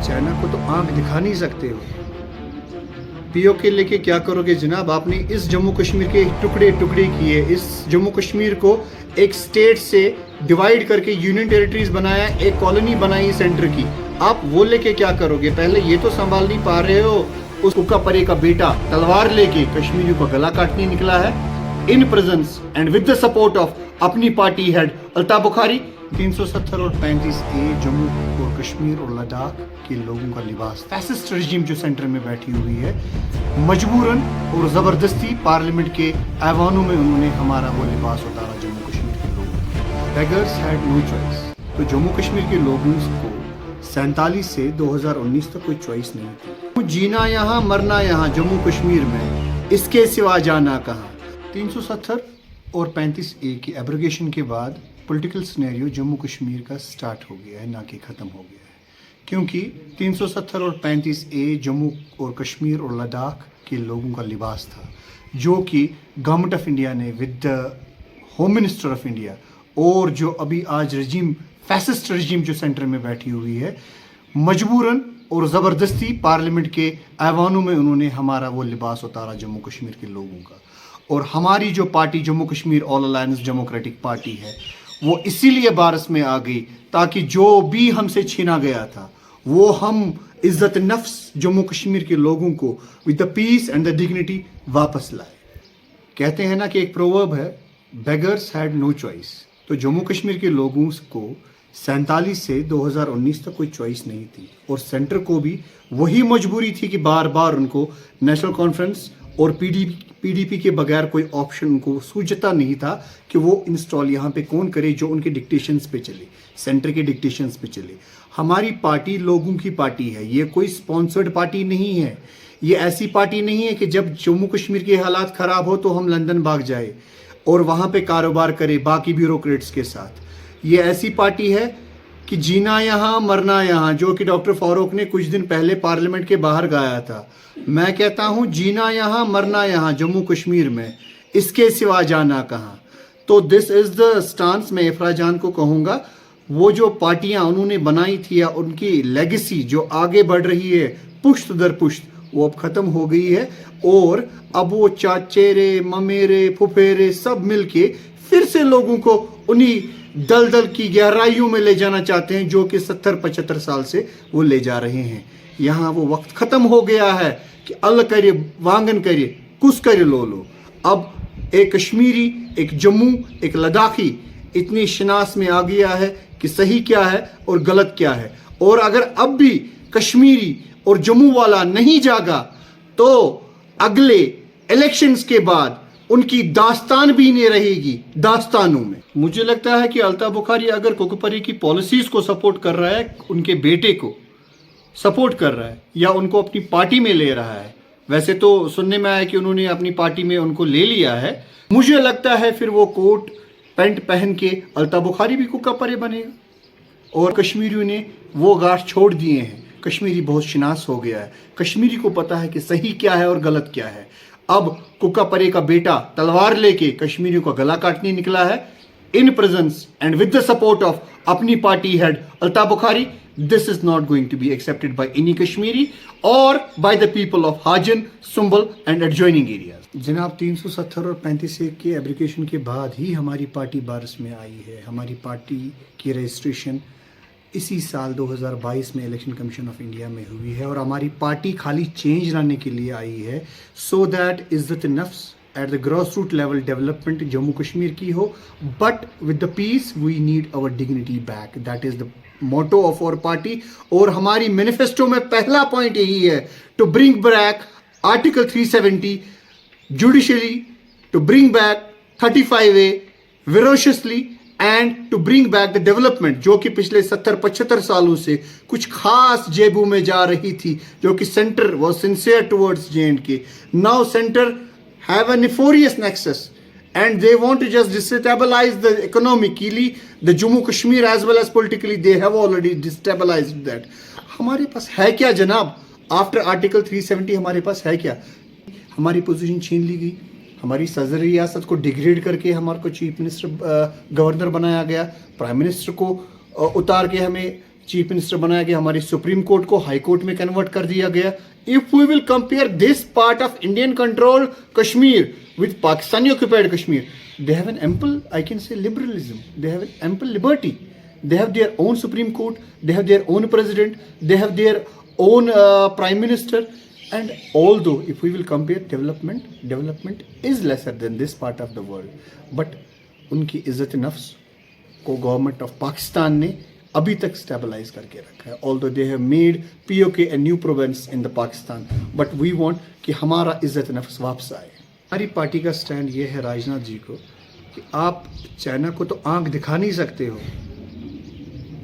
China को तो आंख दिखा नहीं सकते हो। पीओके लेके क्या करोगे जनाब? आपने इस जम्मू कश्मीर के टुकड़े टुकड़े किए, इस जम्मू कश्मीर को एक स्टेट से डिवाइड करके यूनियन टेरिटरीज बनाया, एक कॉलोनी बनाई सेंटर की। आप वो लेके क्या करोगे? पहले ये तो संभाल नहीं पा रहे हो। उस कुक्का परे का बेटा तलवार लेके कश्मीरियों का गला काटने निकला है, in presence and with the support of अपनी पार्टी हेड अल्ताफ बुखारी। 370 और 35A जम्मू और कश्मीर और लद्दाख के लोगों का लिबास, फैसिस्ट रजीम जो सेंटर में बैठी हुई है, मजबूरन और ज़बरदस्ती पार्लियामेंट के ऐवानों में उन्होंने हमारा वो लिबास उतारा जम्मू कश्मीर के लोगों। Beggars had no choice. तो जम्मू कश्मीर के लोगों को 47 से 2019 तक कोई चॉइस नहीं थी। जीना यहाँ मरना यहाँ जम्मू कश्मीर में, इसके सिवा जाना कहाँ। 370 और 35A की एब्रोगेशन के बाद पॉलिटिकल सिनेरियो जम्मू कश्मीर का स्टार्ट हो गया है, ना कि ख़त्म हो गया है। क्योंकि 370 और 35A जम्मू और कश्मीर और लद्दाख के लोगों का लिबास था, जो कि गवर्नमेंट ऑफ इंडिया ने with the home minister of India और जो अभी आज रजीम फैसिस्ट रजीम जो सेंटर में बैठी हुई है, मजबूरन और ज़बरदस्ती पार्लियामेंट के ऐवानों में उन्होंने हमारा वो लिबास उतारा जम्मू कश्मीर के लोगों का। और हमारी जो party Jammu Kashmir all alliance democratic party है, वो इसीलिए बारिश में आ गई ताकि जो भी हमसे छीना गया था वो हम इज्जत नफ्स जम्मू कश्मीर के लोगों को with the peace and the dignity वापस लाए। कहते हैं ना कि एक प्रोवर्ब है, बेगर्स हैड नो चॉइस। तो जम्मू कश्मीर के लोगों को 47 से 2019 तक कोई चॉइस नहीं थी, और सेंटर को भी वही मजबूरी थी कि बार बार उनको नेशनल कॉन्फ्रेंस और पीडीपी के बगैर कोई ऑप्शन उनको सूझता नहीं था कि वो इंस्टॉल यहाँ पे कौन करे जो उनके डिक्टेशंस पे चले, सेंटर के डिक्टेशंस पे चले। हमारी पार्टी लोगों की पार्टी है, ये कोई स्पॉन्सर्ड पार्टी नहीं है। ये ऐसी पार्टी नहीं है कि जब जम्मू कश्मीर के हालात ख़राब हो तो हम लंदन भाग जाए और वहाँ पे कारोबार करे बाकी ब्यूरोक्रेट्स के साथ। ये ऐसी पार्टी है कि जीना यहाँ मरना यहाँ, जो कि डॉक्टर फारूक ने कुछ दिन पहले पार्लियामेंट के बाहर गाया था। मैं कहता हूँ जीना यहाँ मरना यहाँ जम्मू कश्मीर में, इसके सिवा जाना कहाँ। तो दिस इज़ द स्टांस। मैं इफ्रा जान को कहूँगा, वो जो पार्टियाँ उन्होंने बनाई थी या उनकी लेगेसी जो आगे बढ़ रही है पुश्त दर पुश्त, वो अब ख़त्म हो गई है। और अब वो चाचेरे ममेरे फुफेरे सब मिलके फिर से लोगों को उन्हीं दलदल की गहराइयों में ले जाना चाहते हैं जो कि 70-75 साल से वो ले जा रहे हैं। यहाँ वो वक्त ख़त्म हो गया है कि अल करे वांगन करे कुछ करे लो। अब एक कश्मीरी, एक जम्मू, एक लद्दाखी इतनी शनास में आ गया है कि सही क्या है और गलत क्या है। और अगर अब भी कश्मीरी और जम्मू वाला नहीं जागा तो अगले इलेक्शंस के बाद उनकी दास्तान भी नहीं रहेगी दास्तानों में। मुझे लगता है कि अल्ताफ बुखारी अगर कोकपरी की पॉलिसीज़ को सपोर्ट कर रहा है, उनके बेटे को सपोर्ट कर रहा है या उनको अपनी पार्टी में ले रहा है, वैसे तो सुनने में आया कि उन्होंने अपनी पार्टी में उनको ले लिया है, मुझे लगता है फिर वो कोट पैंट पहन के अल्ताफ बुखारी भी कोकपरी बनेगा। और कश्मीरियों ने वो गांठ छोड़ दिए हैं, कश्मीरी बहुत शिनास हो गया है, कश्मीरी को पता है कि सही क्या है और गलत क्या है। अब कुक्का परे का बेटा तलवार लेके कश्मीरियों का गला काटने निकला है, in presence and with the support of अपनी party head Altaf Bukhari. This is not going to be accepted by any Kashmiri और by the people of Hajan, Sumbal and adjoining areas. जनाब 370 और 35A के एब्रिकेशन के बाद ही हमारी पार्टी बारिश में आई है। हमारी पार्टी की रजिस्ट्रेशन इसी साल 2022 में इलेक्शन कमीशन ऑफ इंडिया में हुई है और हमारी पार्टी खाली चेंज लाने के लिए आई है, सो दैट इज्जत नफ्स at the grass root level development Jammu Kashmir की हो, but with the peace we need our dignity back. That is the motto of our party. और हमारी मैनिफेस्टो में पहला पॉइंट यही है, to bring back article 370 judicially, to bring back 35A ferociously and to bring back the development, जो कि पिछले 70-75 सालों से कुछ खास जेबों में जा रही थी, जो कि centre was sincere towards J&K. Now centre have a nefarious nexus and they want to just destabilize the economically the Jammu Kashmir as well as politically. They have already destabilized that. हमारे पास है क्या जनाब? After article 370 हमारे पास है क्या? हमारी position छीन ली गई, हमारी सदर रियासत को डिग्रेड करके हमारे को चीफ मिनिस्टर गवर्नर बनाया गया, प्राइम मिनिस्टर को उतार के हमें चीफ मिनिस्टर बनाया गया, हमारी सुप्रीम कोर्ट को हाई कोर्ट में कन्वर्ट कर दिया गया. If we will compare this part of Indian controlled Kashmir with Pakistani occupied Kashmir, they have an ample, I can say, liberalism. They have an ample liberty. They have their own Supreme Court, they have their own president, they have their own prime minister. And although if we will compare development is lesser than this part of the world, but उनकी इज्जत नफ्स को government of Pakistan ने अभी तक stabilise करके रखा है. Although they have made POK a new province in the Pakistan, but we want कि हमारा इज्जत नफ्स वापस आए. हमारी पार्टी का स्टैंड ये है राजनाथ जी को कि आप चाइना को तो आंख दिखा नहीं सकते हो,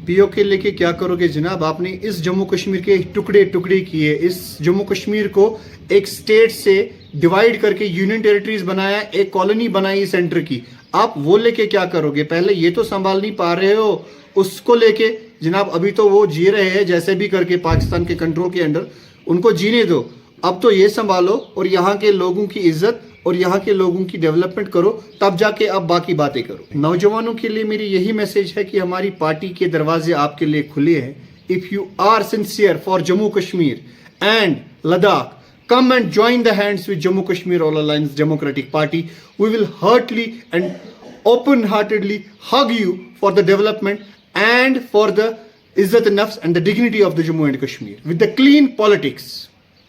पीओके लेके क्या करोगे जनाब. आपने इस जम्मू कश्मीर के टुकड़े टुकड़े किए, इस जम्मू कश्मीर को एक स्टेट से डिवाइड करके यूनियन टेरिटरीज बनाया, एक कॉलोनी बनाई सेंटर की. आप वो लेके क्या करोगे? पहले ये तो संभाल नहीं पा रहे हो, उसको लेके जनाब अभी तो वो जी रहे हैं जैसे भी करके पाकिस्तान के कंट्रोल के अंडर, उनको जीने दो. अब तो ये संभालो और यहाँ के लोगों की इज्जत और यहाँ के लोगों की डेवलपमेंट करो, तब जाके अब बाकी बातें करो. नौजवानों के लिए मेरी यही मैसेज है कि हमारी पार्टी के दरवाजे आपके लिए खुले हैं. If you are sincere for Jammu Kashmir and Ladakh, come and join the hands with Jammu Kashmir All Alliance Democratic Party. We will heartily and open-heartedly hug you for the development and for the izzat nafs and the dignity of the Jammu and Kashmir with the clean politics.